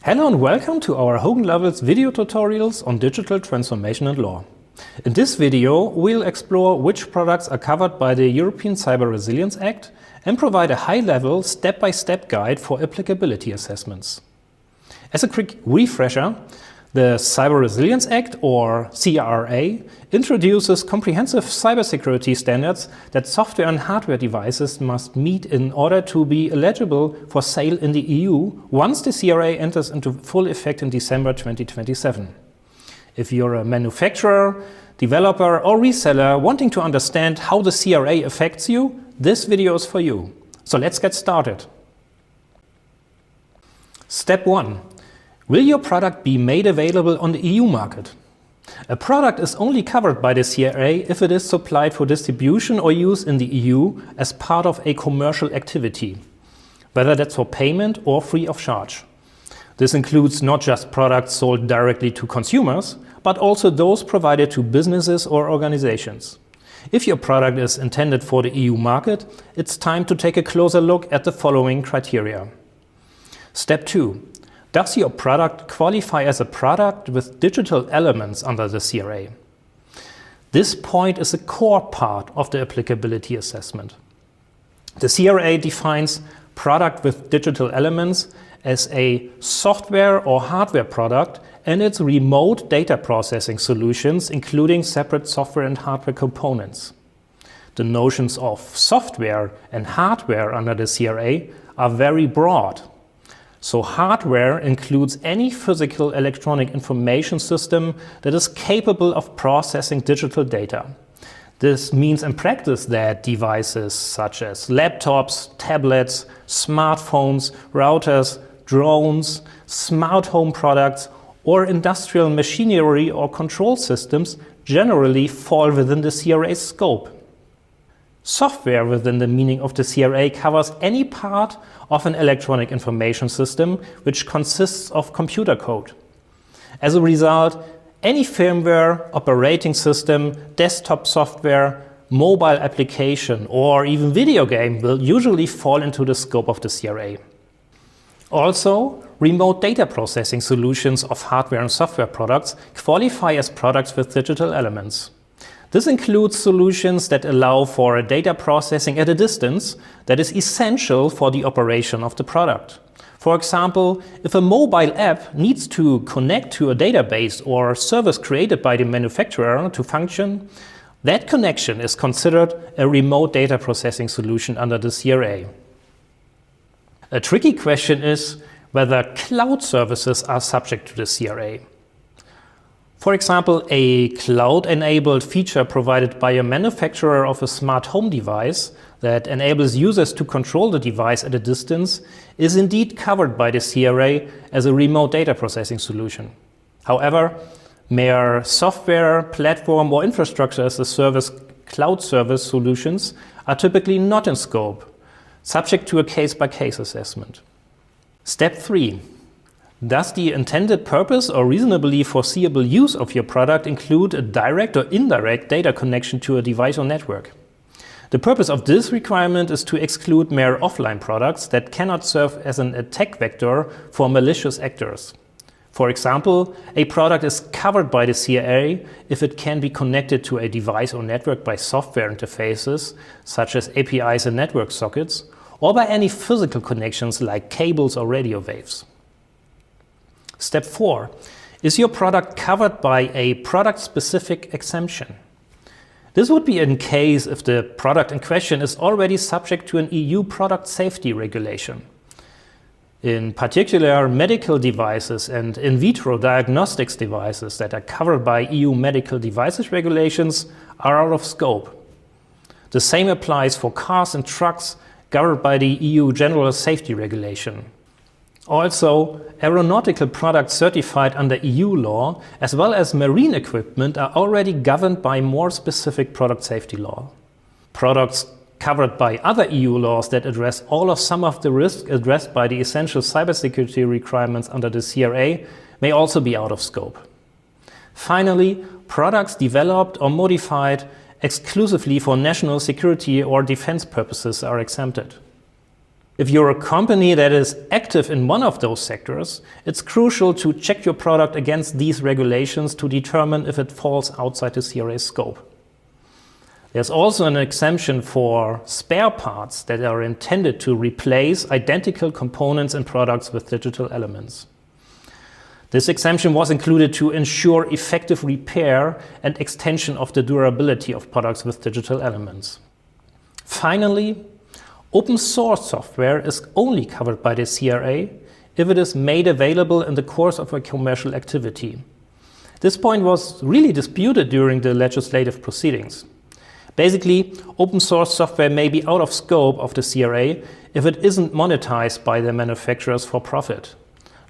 Hello and welcome to our Hogan Lovells video tutorials on digital transformation and law. In this video, we'll explore which products are covered by the European Cyber Resilience Act and provide a high-level, step-by-step guide for applicability assessments. As a quick refresher, the Cyber Resilience Act, or CRA, introduces comprehensive cybersecurity standards that software and hardware devices must meet in order to be eligible for sale in the EU once the CRA enters into full effect in December 2027. If you're a manufacturer, developer or reseller wanting to understand how the CRA affects you, this video is for you. So let's get started. Step 1. Will your product be made available on the EU market? A product is only covered by the CRA if it is supplied for distribution or use in the EU as part of a commercial activity, whether that's for payment or free of charge. This includes not just products sold directly to consumers, but also those provided to businesses or organizations. If your product is intended for the EU market, it's time to take a closer look at the following criteria. Step 2. Does your product qualify as a product with digital elements under the CRA? This point is a core part of the applicability assessment. The CRA defines product with digital elements as a software or hardware product and its remote data processing solutions, including separate software and hardware components. The notions of software and hardware under the CRA are very broad. So hardware includes any physical electronic information system that is capable of processing digital data. This means in practice that devices such as laptops, tablets, smartphones, routers, drones, smart home products, or industrial machinery or control systems generally fall within the CRA's scope. Software within the meaning of the CRA covers any part of an electronic information system which consists of computer code. As a result, any firmware, operating system, desktop software, mobile application, or even video game will usually fall into the scope of the CRA. Also, remote data processing solutions of hardware and software products qualify as products with digital elements. This includes solutions that allow for data processing at a distance that is essential for the operation of the product. For example, if a mobile app needs to connect to a database or service created by the manufacturer to function, that connection is considered a remote data processing solution under the CRA. A tricky question is whether cloud services are subject to the CRA. For example, a cloud-enabled feature provided by a manufacturer of a smart home device that enables users to control the device at a distance is indeed covered by the CRA as a remote data processing solution. However, mere software, platform or infrastructure as a service cloud service solutions are typically not in scope, subject to a case-by-case assessment. Step 3. Does the intended purpose or reasonably foreseeable use of your product include a direct or indirect data connection to a device or network? The purpose of this requirement is to exclude mere offline products that cannot serve as an attack vector for malicious actors. For example, a product is covered by the CRA if it can be connected to a device or network by software interfaces, such as APIs and network sockets, or by any physical connections like cables or radio waves. Step 4. Is your product covered by a product-specific exemption? This would be in case if the product in question is already subject to an EU product safety regulation. In particular, medical devices and in vitro diagnostics devices that are covered by EU medical devices regulations are out of scope. The same applies for cars and trucks covered by the EU General Safety Regulation. Also, aeronautical products certified under EU law, as well as marine equipment, are already governed by more specific product safety law. Products covered by other EU laws that address all or some of the risks addressed by the essential cybersecurity requirements under the CRA may also be out of scope. Finally, products developed or modified exclusively for national security or defense purposes are exempted. If you're a company that is active in one of those sectors, it's crucial to check your product against these regulations to determine if it falls outside the CRA scope. There's also an exemption for spare parts that are intended to replace identical components in products with digital elements. This exemption was included to ensure effective repair and extension of the durability of products with digital elements. Finally, open source software is only covered by the CRA if it is made available in the course of a commercial activity. This point was really disputed during the legislative proceedings. Basically, open source software may be out of scope of the CRA if it isn't monetized by the manufacturers for profit.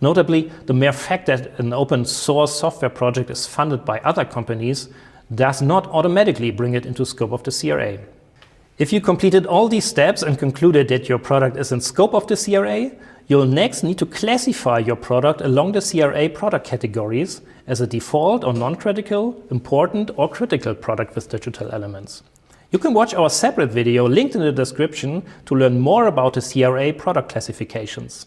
Notably, the mere fact that an open source software project is funded by other companies does not automatically bring it into scope of the CRA. If you completed all these steps and concluded that your product is in scope of the CRA, you'll next need to classify your product along the CRA product categories as a default or non-critical, important or critical product with digital elements. You can watch our separate video linked in the description to learn more about the CRA product classifications.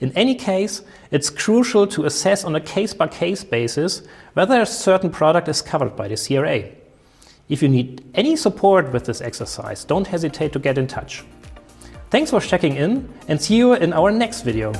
In any case, it's crucial to assess on a case-by-case basis whether a certain product is covered by the CRA. If you need any support with this exercise, don't hesitate to get in touch. Thanks for checking in and see you in our next video.